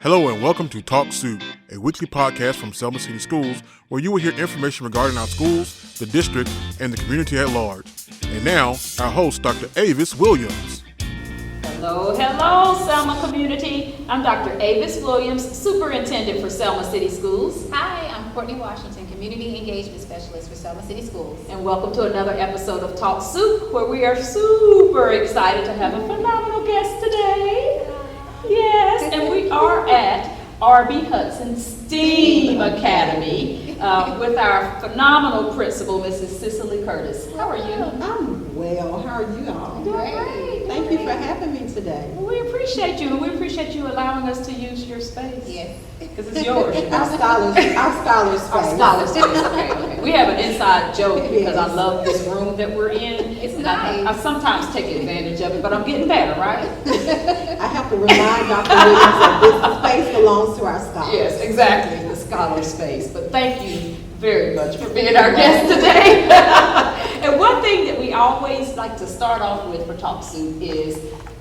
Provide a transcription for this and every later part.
Hello and welcome to Talk Soup, a weekly podcast from Selma City Schools where you will hear information regarding our schools, the district, and the community at large. And now, our host, Dr. Avis Williams. Hello, Selma community. I'm Dr. Avis Williams, Superintendent for Selma City Schools. Hi, I'm Courtney Washington, Community Engagement Specialist for Selma City Schools. And welcome to another episode of Talk Soup, where we are super excited to have a phenomenal guest today. Yes, and we are at R.B. Hudson STEAM Academy with our phenomenal principal, Mrs. Cicely Curtis. How are you? I'm well. How are you all? Great. Thank you for having me today. Well, we appreciate you, and we appreciate you allowing us to use your space. Yes. Because it's yours. Our scholars space. Our scholars space. Okay. We have an inside joke because I love this room that we're in. It's And nice. I sometimes take advantage of it, but I'm getting better, right? I have to remind Dr. Williams that this space belongs to our scholars. Yes, exactly, the scholar space. But thank you very much for being our guest today. And one thing that we always like to start off with for Talk Soup is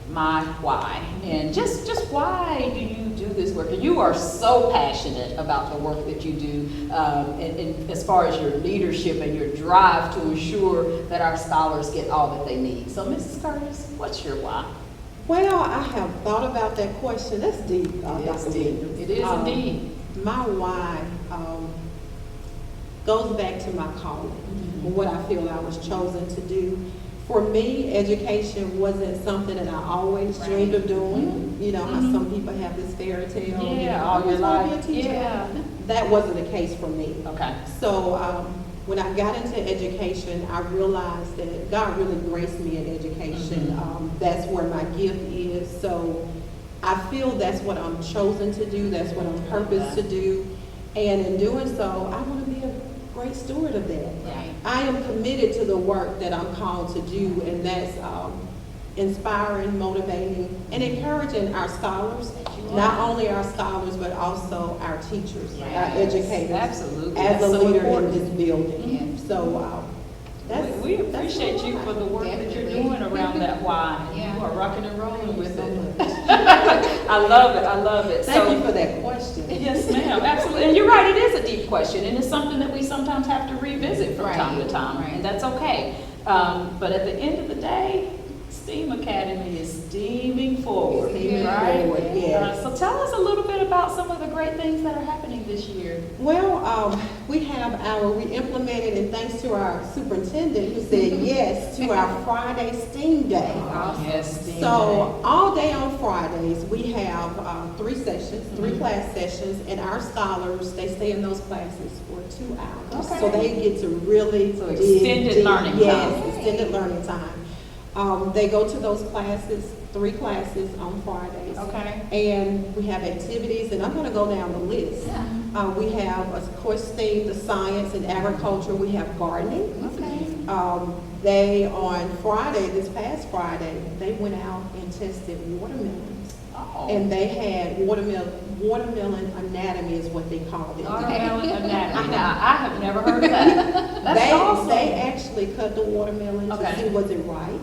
my why. And just why do you do this work? And you are so passionate about the work that you do, and as far as your leadership and your drive to ensure that our scholars get all that they need. So, Mrs. Curtis, what's your why? Well, I have thought about that question. That's deep, It's Dr. deep. Williams. It is indeed. My why goes back to my calling, what I feel I was chosen to do. For me, education wasn't something that I always dreamed of doing. You know how some people have this fairy tale. Yeah, I all your always want to be a life. teacher. Yeah. That wasn't the case for me. Okay. So when I got into education, I realized that God really graced me in education. That's where my gift is. So I feel that's what I'm chosen to do. That's what I'm purposed to do. And in doing so, I want to be a great steward of that. Right. I am committed to the work that I'm called to do, and that's inspiring, motivating, and encouraging our scholars. Not only our scholars, but also our teachers, our educators. Absolutely. As That's a so leader important. in this building. Yeah. So that's We that's appreciate you for the work that you're Definitely. doing around that why. Yeah. You are rocking and rolling with so it. much. I love it. I love it. Thank you for that question. Yes, ma'am. Absolutely. And you're right. It is a deep question, and it's something that we sometimes have to revisit from Right. time to time, Right. and that's okay. But at the end of the day, STEAM Academy is steaming forward, Steaming right? forward, yes. So tell us a little bit about some of the great things that are happening this year. Well, we implemented, and thanks to our superintendent who said yes to our Friday STEAM Day. Yes, STEAM So all day on Fridays, we have three sessions, three class sessions, and our scholars, they stay in those classes for 2 hours. Okay. So they get to really So dig extended deep. learning time. Yes, extended learning time. They go to those classes, 3 classes on Fridays. Okay. And we have activities, and I'm going to go down the list. We have, of course, STEAM, the science and agriculture. We have gardening. Okay. They, on Friday, this past Friday, they went out and tested watermelons. Oh. And they had watermelon anatomy is what they called it. Watermelon anatomy. Now, I have never heard of that. That's awesome. They actually cut the watermelon Okay. to see was it right.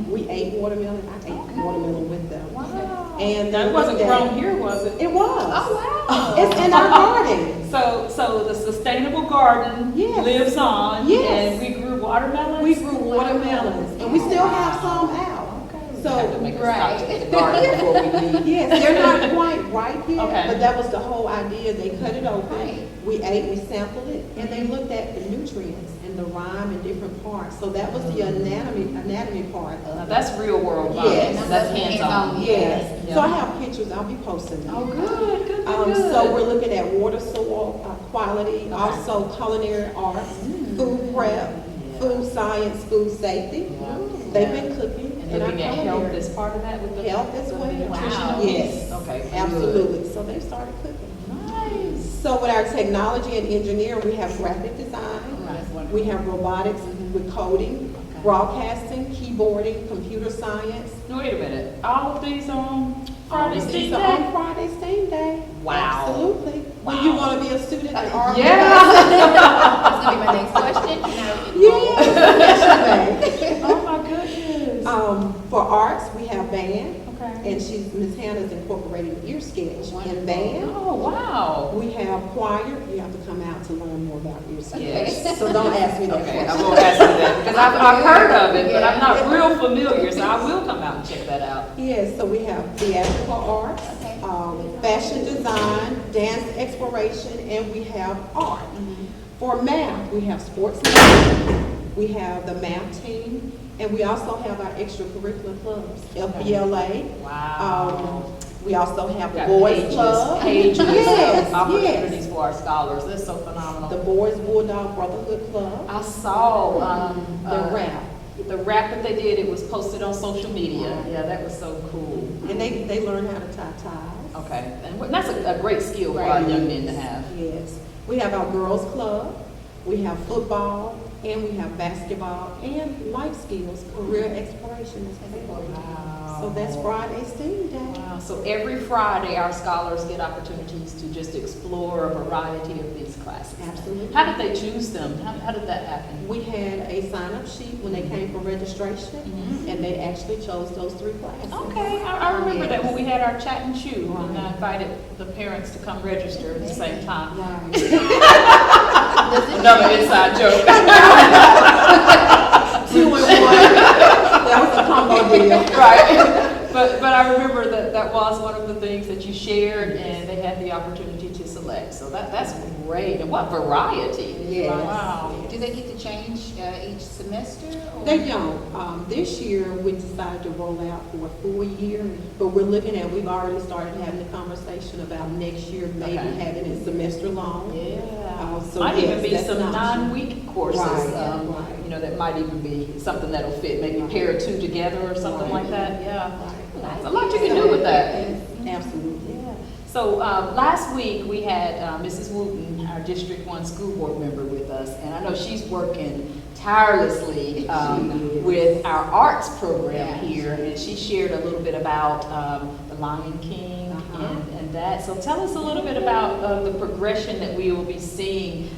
We ate watermelon. I ate watermelon with them. Wow. And that they wasn't looked at- grown here, was it? It was. Oh, wow. It's in our garden. So the sustainable garden Yes. lives on. Yes. And we grew watermelons. We grew watermelons, and we still have some out. Okay. So, We have to make a stop right. to the garden before we leave. yes, they're not quite ripe yet, Okay. but that was the whole idea. They cut it open, Right. we ate, we sampled it, and they looked at the nutrients and the rhyme and different parts. So that was the anatomy part Now, of it. that's real world learning. Yes. That's hands-on. Hands-on. Yes. Yeah. So I have pictures. I'll be posting them. Oh, good, good, good. So we're looking at water soil quality, also culinary arts, food prep, food science, food safety. They've been cooking. And looking at health culinary. as part of that with the Health as well. nutritional Yes. piece? Okay. good. Absolutely. So they started cooking. Nice. So with our technology and engineering, we have graphic design, Right. we have robotics with coding, Okay. broadcasting, keyboarding, computer science. Wait a minute. All of these on Friday These STEAM are Day? on Friday STEAM Day. Wow. Absolutely. Wow. Will you want to be a student at our Yeah. That's gonna be my next question. Yes, yes, you may. Oh my goodness. For arts, we have band, Okay. Okay. And Miss Hannah's incorporating ear sketch and band. Oh, wow. We have choir. You have to come out to learn more about ear sketch. Yes. So don't ask me that Okay, I question. won't ask you that, because I've heard of it, but I'm not Yeah. real familiar, so I will come out and check that out. Yes, so we have theatrical arts, Okay. fashion design, dance exploration, and we have art. For math, we have sports math, we have the math team, and we also have our extracurricular clubs, FBLA. Wow. We also have the Got boys club. pages Yes, of opportunities yes. for our scholars. That's so The phenomenal. Boys Bulldog Brotherhood Club, I saw the rap. the rap that they did. It was posted on social media. Yeah, that was so cool. And they learn how to tie ties. Okay, and that's a great skill for our young men to have. Yes. We have our girls club, we have football, and we have basketball, and life skills, career exploration is well. Wow. So that's Friday STEAM Day. Wow. So every Friday, our scholars get opportunities to just explore a variety of these classes. Absolutely. How did they choose them? How did that happen? We had a sign-up sheet when they came for registration, and they actually chose those 3 classes. Okay, I remember that when we Yes. had our chat and chew, and I invited the parents to come register at the same time. Right. Another inside joke. 2 and 1. That was a combo deal. Right. But I remember that was one of the things that you shared, and they had the opportunity to select. So that's great. And what variety. Yes. Wow. Do they get to change each semester? Or? They don't. This year, we decided to roll out for a full year, but we've already started having a conversation about next year, maybe Okay. having it semester long. Yeah. So Might even yes, be that's some an option. 9-week courses, Right, right. that might even be something that'll fit, maybe pair 2 together or something Right. like that, yeah. Right. There's a lot you can do with that. Absolutely. Yeah. So last week, we had Mrs. Wooten, our District 1 school board member with us, and I know she's working tirelessly with our arts program here, and she shared a little bit about the Lion King and that. So tell us a little bit about the progression that we will be seeing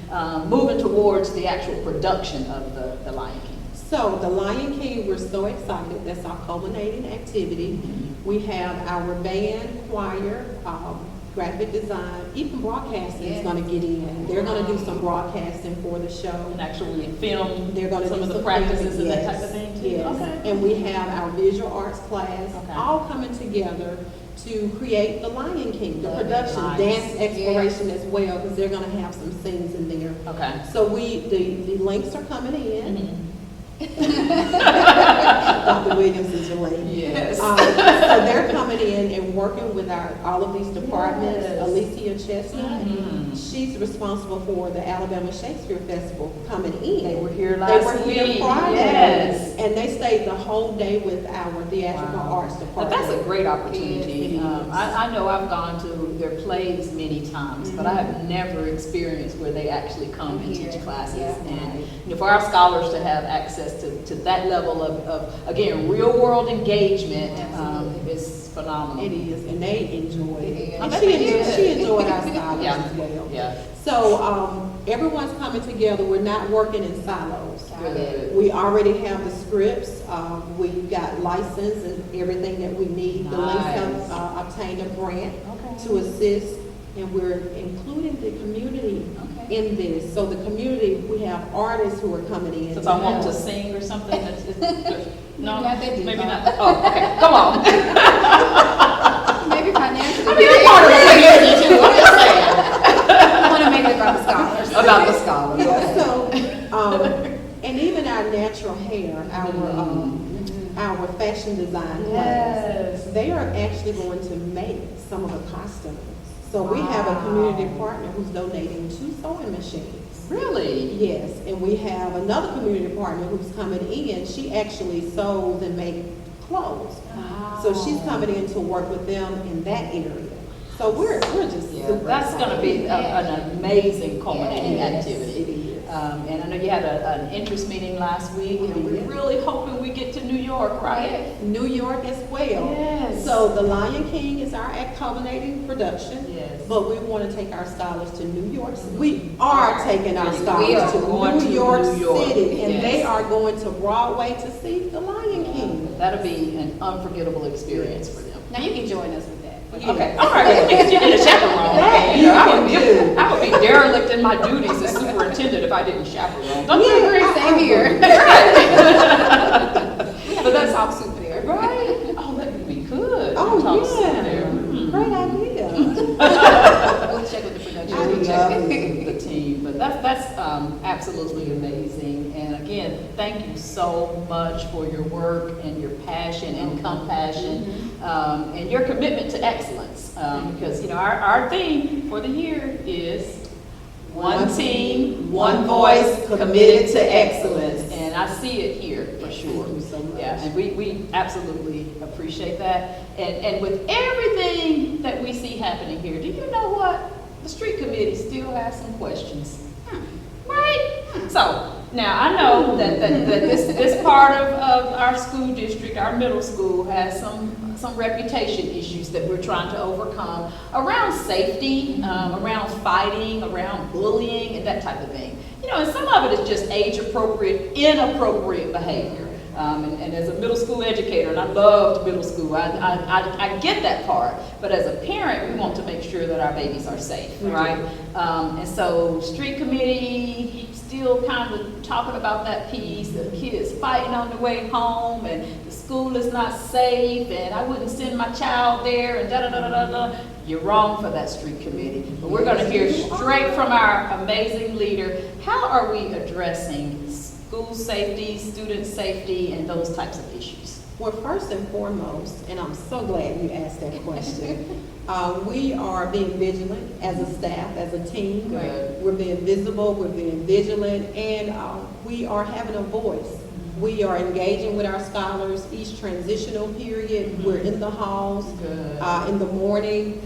moving towards the actual production of the Lion King. So the Lion King, we're so excited. That's our culminating activity. We have our band, choir, graphic design, even broadcasting is going to get in. They're going to do some broadcasting for the show. And actually film They're going to some do of the some practices filming, and that yes, type of thing too? Yes. Okay. And we have our visual arts class, Okay. all coming together to create the Lion King, the Love it. production, Nice. dance exploration as well, because they're going to have some scenes in there. Okay. So the links are coming in. Mhm. Dr. Williams is your link. Yes. So they're coming in and working with all of these departments. Yes. Alicia Chestnut, Mhm. she's responsible for the Alabama Shakespeare Festival coming in. They were here They last were week. here Friday. Yes. And they stayed the whole day with our theatrical Wow. arts But department. that's a great opportunity. It is. I know I've gone to their plays many times, but I have never experienced where they actually come and Here. teach classes. Yeah. And for our scholars to have access to that level of again, real world engagement is phenomenal. It is, and they enjoy it. I And bet she they enjoyed, did. she enjoyed our scholars Yeah. as well. Yeah. So everyone's coming together. We're not working in silos. Good. We already have the scripts. We've got license and everything that we need. The links Nice. have obtained a grant Okay. to assist, and we're including the community in this. So the community, we have artists who are coming in. Since I want to sing or something, no, Maybe not that deep, maybe huh? not. Oh, okay, come on. Maybe financially. I mean, I'm part of the community too, I'm just saying. I want to make it about the scholars. About the scholars. Yeah, so, and even our natural hair, our fashion design class, they are actually going to make some of the costumes. So we have a community partner who's donating 2 sewing machines. Really? Yes, and we have another community partner who's coming in. She actually sews and makes clothes. So she's coming in to work with them in that area. So we're just Yeah, super that's going to be excited. an amazing culminating Yes, activity. it is. And I know you had an interest meeting last week, and we're really hoping we get to New York, right? New York as well. Yes. So the Lion King is our culminating production. Yes. But we want to take our scholars to New York. We are taking our We scholars are going to to New York New York, City, and yes. they are going to Broadway to see the Lion King. That'll be an unforgettable experience for them. Now you can join us with that. Yeah. Okay, all right, because you need a chaperone. That You know, I you can do. would be derelict in my duties as superintendent if I didn't chaperone. Don't you agree? Same here. But that's Talk soup there. right. Oh, that would be good. Oh, Talk soup yeah. there. Hmm. Great idea. We'll check with the production. I We'll love check it. with the team, but that's absolutely amazing. And again, thank you so much for your work and your passion and compassion and your commitment to excellence. Because our theme for the year is one team, one voice, committed to excellence. And I see it here for sure. Thank you so much. Yeah, and we absolutely appreciate that. And with everything that we see happening here, do you know what? The street committee still has some questions. Right? So, now I know that this part of our school district, our middle school, has some reputation issues that we're trying to overcome around safety, around fighting, around bullying, and that type of thing. And some of it is just age-appropriate, inappropriate behavior. And as a middle school educator, and I loved middle school, I get that part. But as a parent, we want to make sure that our babies are safe, right? And so street committee, still kind of talking about that piece, the kids fighting on the way home, and the school is not safe, and I wouldn't send my child there, and da-da-da-da-da. You're wrong for that street committee. But we're going to hear straight from our amazing leader, how are we addressing school safety, student safety, and those types of issues? Well, first and foremost, and I'm so glad you asked that question, we are being vigilant as a staff, as a team. Good. We're being visible, we're being vigilant, and we are having a voice. We are engaging with our scholars each transitional period. We're in the halls. Good. In the morning.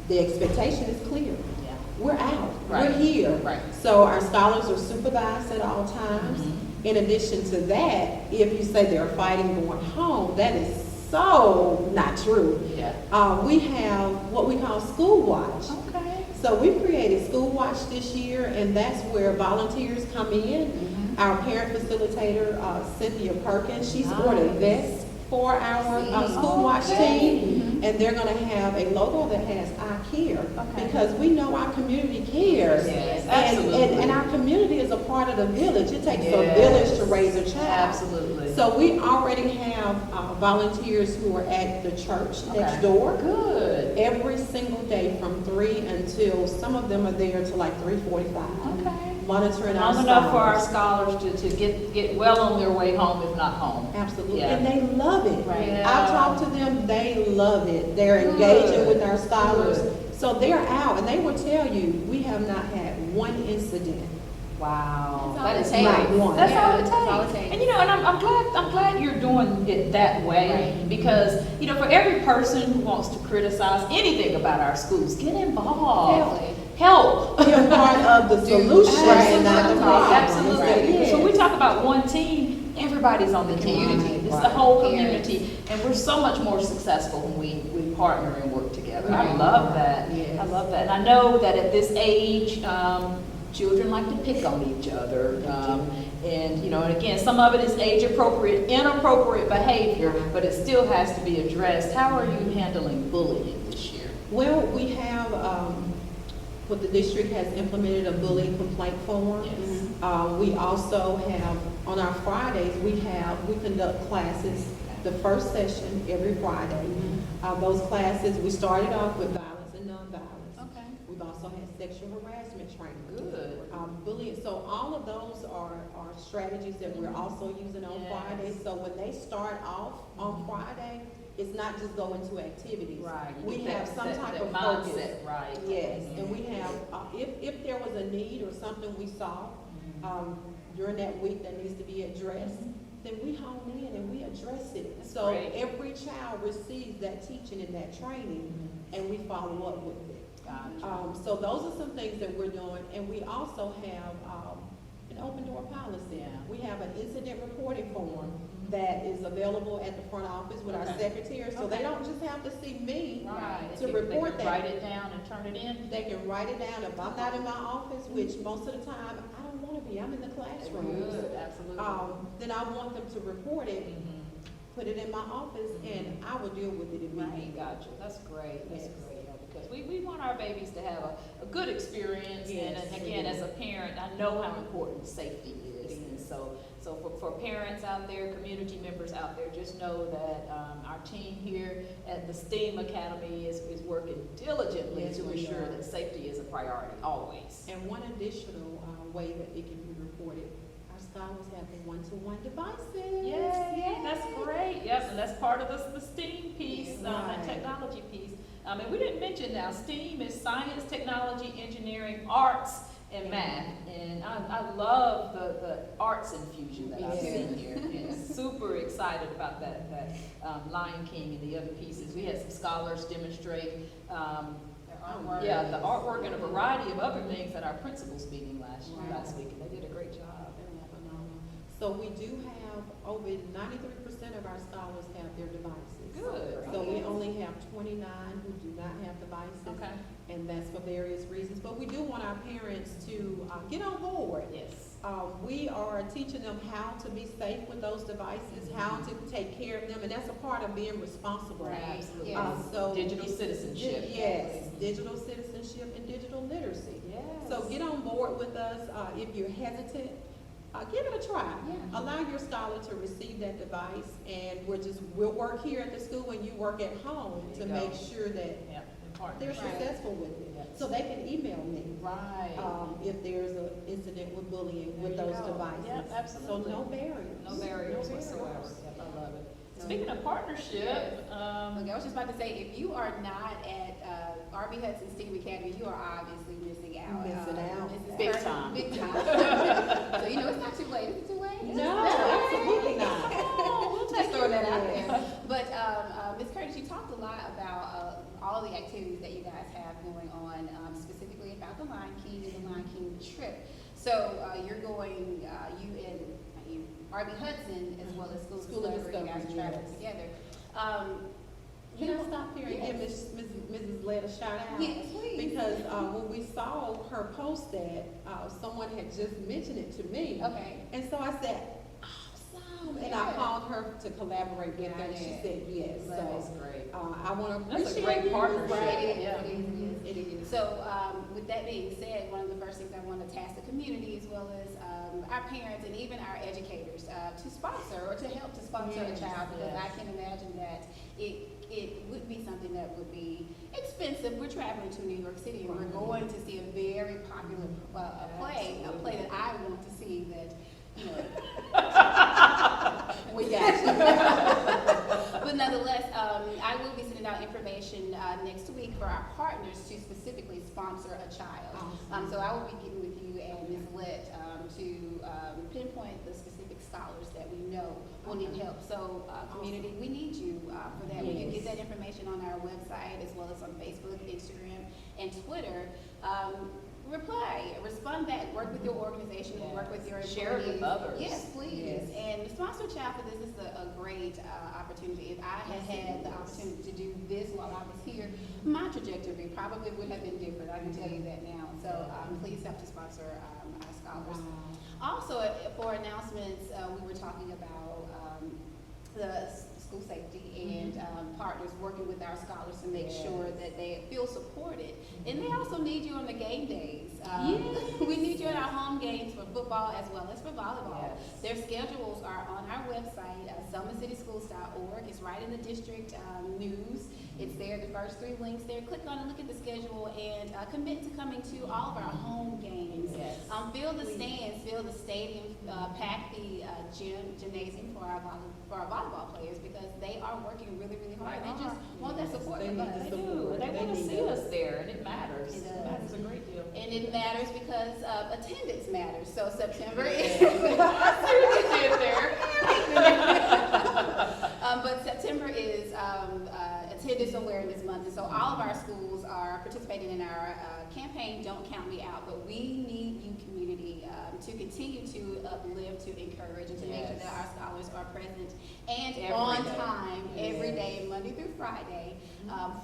The expectation is clear. Yeah. We're out. Right. We're here. Right. So our scholars are supervised at all times. In addition to that, if you say they're fighting going home, that is so not true. Yeah. We have what we call School Watch. Okay. So we've created School Watch this year, and that's where volunteers come in. Our parent facilitator, Cynthia Perkins, she's ordered vests for our School Watch team, and they're going to have a logo that has I care, because we know our community cares. Yes, absolutely. And our community is a part of the village. It takes a Yes. village to raise a child. Absolutely. So we already have volunteers who are at the church next door. Good. Every single day from 3 until, some of them are there till like 3:45. Okay. Monitoring our Long enough for our scholars. scholars to get well on their way home, if not home. Absolutely, Yeah. and they love it. Right. I've talked to them, they love it. They're engaging with our scholars. So they're out, and they will tell you, we have not had one incident. Wow. That's all That it is takes. great. Not one. That's Yeah, all it that's all it takes. takes. And I'm glad you're doing it that way, because for every person who wants to criticize anything about our schools, get involved. Help. Be a part of the solution and not the problem. Absolutely. Yes. So we talk about one team, everybody's on the community. It's the whole community, and we're so much more successful when we partner and work together. I love that. Yes. I love that. And I know that at this age, children like to pick on each other. And again, some of it is age appropriate, inappropriate behavior, but it still has to be addressed. How are you handling bullying this year? Well, we have, what the district has implemented a bullying complaint form. Yes. We also have, on our Fridays, we conduct classes, the first session every Friday. Those classes, we started off with violence and nonviolence. Okay. We've also had sexual harassment training. Good. Bullying, so all of those are strategies that we're also using on Yes. Fridays. So when they start off on Friday, it's not just go into activities. Right. You We get have that- some that- type that of mindset, focus. right. Yes, and we have, if there was a need or something we saw during that week that needs to be addressed, then we hone in and we address it. That's So great. every child receives that teaching and that training, and we follow up with it. Gotcha. So those are some things that we're doing, and we also have an open door policy. Yeah. We have an incident reporting form that is available at the front office with our secretary, so they don't just have to see me Right. to They report can that. write it down and turn it in. They can write it down. If I'm not in my office, which most of the time I don't want to be, I'm in the classroom. Good, absolutely. Then I want them to report it put it in my office, and I will deal with it immediately. Gotcha, that's great, that's Yes. great, because we want our babies to have a good experience, Yes, and we again, do. as a parent, I know how important safety is, and so for parents out there, community members out there, just know that our team here at the STEAM Academy is working diligently Yes, to we ensure are. that safety is a priority, always. And one additional way that it can be reported, our scholars have the one-to-one devices. Yay, that's great. Yep, and that's part of the STEAM piece, Right. that technology piece. And we didn't mention now, STEAM is science, technology, engineering, arts, and math. And I love the arts infusion that I've Yes. seen here. And super excited about that Lion King and the other pieces. We had some scholars demonstrate Artwork. yeah, the artwork and a variety of other things at our principals meeting last week, and they did a great job. Phenomenal. So we do have over 93% of our scholars have their devices. Good. So we only have 29 who do not have devices. Okay. And that's for various reasons. But we do want our parents to get on board. Yes. We are teaching them how to be safe with those devices, how to take care of them, and that's a part of being responsible. Right. Absolutely. Yes. So Digital citizenship. Yes, digital citizenship and digital literacy. Yes. So get on board with us. If you're hesitant, give it a try. Yeah. Allow your scholar to receive that device, and we'll work here at the school and you work at home There to you go. make sure that Yeah, in they're partnership. successful with it. Yes. So they can email me Right. if there's an incident with bullying There with you those go. devices. Yep, absolutely. So no barriers. No barriers whatsoever. Yep, I love it. Speaking of partnership, Okay, I was just about to say, if you are not at R.B. Hudson STEAM Academy, you are obviously missing out. Missing out. Mrs. Big Kirk- time. Big time. So, it's not too late. Is it too late? No, absolutely not. We'll just throw that out there. But Ms. Curtis, you talked a lot about all the activities that you guys have going on, specifically about the Lion King and the Lion King trip. So you're going, you and R.B. Hudson, as well as School of Discovery, you guys are traveling yes. together. Can I stop here and give Mrs. Led a shout out? Yes, please. Because when we saw her post that, someone had just mentioned it to me. Okay. And so I said, awesome. And I Yeah. called her to collaborate with her, and she Got it. said yes. that So is great. I want to That's a appreciate great you. partnership. Right. It is, Yeah. it is, It is. So, with that being said, one of the first things I want to task the community, as well as our parents and even our educators, to sponsor or to help to sponsor a Yes, child, because yes. I can imagine that it would be something that would be expensive. We're traveling to New York City, and we're Right. going to see a very popular play, a play that I want to see. That We got you. But nonetheless, I will be sending out information next week for our partners to specifically sponsor a child. Awesome. So I will be getting with you and Ms. Lett to pinpoint the specific scholars that we know will need help. So community, we need you for that. We can get that information on our website, as well as on Facebook, Instagram, and Twitter. Respond back, work with your organization, Yes. work with your employees. Share it with others. Yes, please. Yes. And the sponsor a child for this is a great opportunity. If I had had the opportunity to do this while I was here, my trajectory probably would have been different. I can tell you that now. So please help to sponsor our scholars. Also, for announcements, we were talking about the school safety and partners working with our scholars to make sure that they feel supported. And they also need you on the game days. We need you at our home games for football as well as for volleyball. Yes. Their schedules are on our website, selmacityschools.org. It's right in the district news. It's there, the first 3 links there. Click on and look at the schedule and commit to coming to all of our home games. Yes. Fill the stands, fill the stadium, pack the gymnasium for our volleyball players, because they are working really, really hard. They just want that support They from need us. They the do. support. They They want to need see it. us there, and it matters. It does. It matters a great deal. And it matters because attendance matters. So September is See what you did there. but September is Attendance Awareness Month. And so all of our schools are participating in our campaign, Don't Count Me Out. But we need you, community, to continue to uplift, to encourage, and to make sure that our scholars are present and on time every day, Monday through Friday,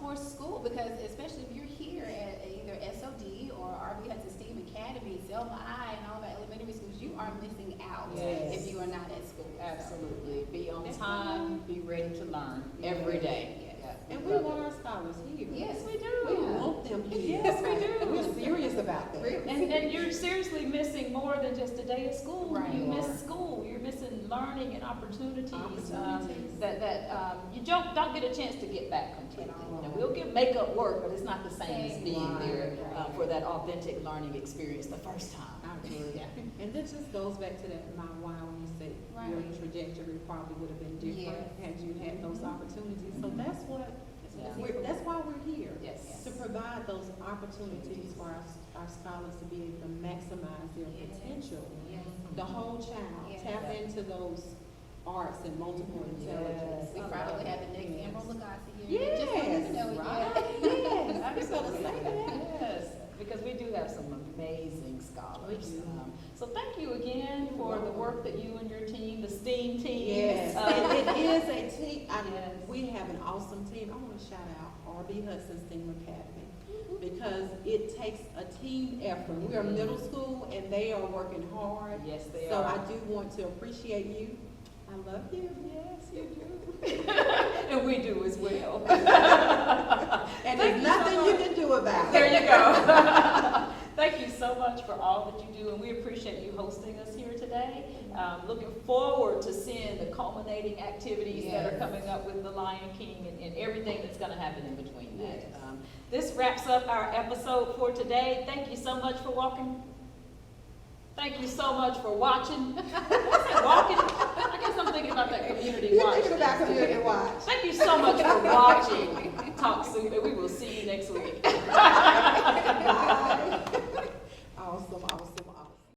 for school. Because especially if you're here at either SOD or RB Hudson STEAM Academy, Selma I, and all the elementary schools, you are missing out if you are not at school. Absolutely. Be on time, be ready to learn every day. And we want our scholars here. Yes, we do. We want them here. Yes, we do. We're serious about that. And you're seriously missing more than just a day of school. Right. You miss school. You're missing learning and opportunities, that you don't get a chance to get back completely. We'll make up work, but it's not the same as being there for that authentic learning experience the first time. I agree. And this just goes back to that my why when you said your trajectory probably would have been different had you had those opportunities. So that's what that's why we're here. Yes. To provide those opportunities for our scholars to be able to maximize their potential. The whole child. Tap into those arts and multiple intelligence. We probably have the next Emerald Lagasse here. Yes, Just don't even know it yet. Yes, we're gonna say that. Yes, because we do have some amazing scholars. So thank you again for the work that you and your team, the STEAM team. Yes, and it is a team. We have an awesome team. I want to shout out RB Hudson STEAM Academy because it takes a team effort. We are middle school and they are working hard. Yes, they so are. I do want to appreciate you. I love you. Yes, you do. And we do as well. And there's nothing you can do about it. There you go. Thank you so much for all that you do, and we appreciate you hosting us here today. Looking forward to seeing the culminating activities that are coming up with the Lion King and everything that's going to happen in between that. This wraps up our episode for today. Thank you so much for walking. Thank you so much for watching. I said walking. I guess I'm thinking about that community watch. You're thinking about community watch. Thank you so much for watching Talk Soup, and we will see you next week.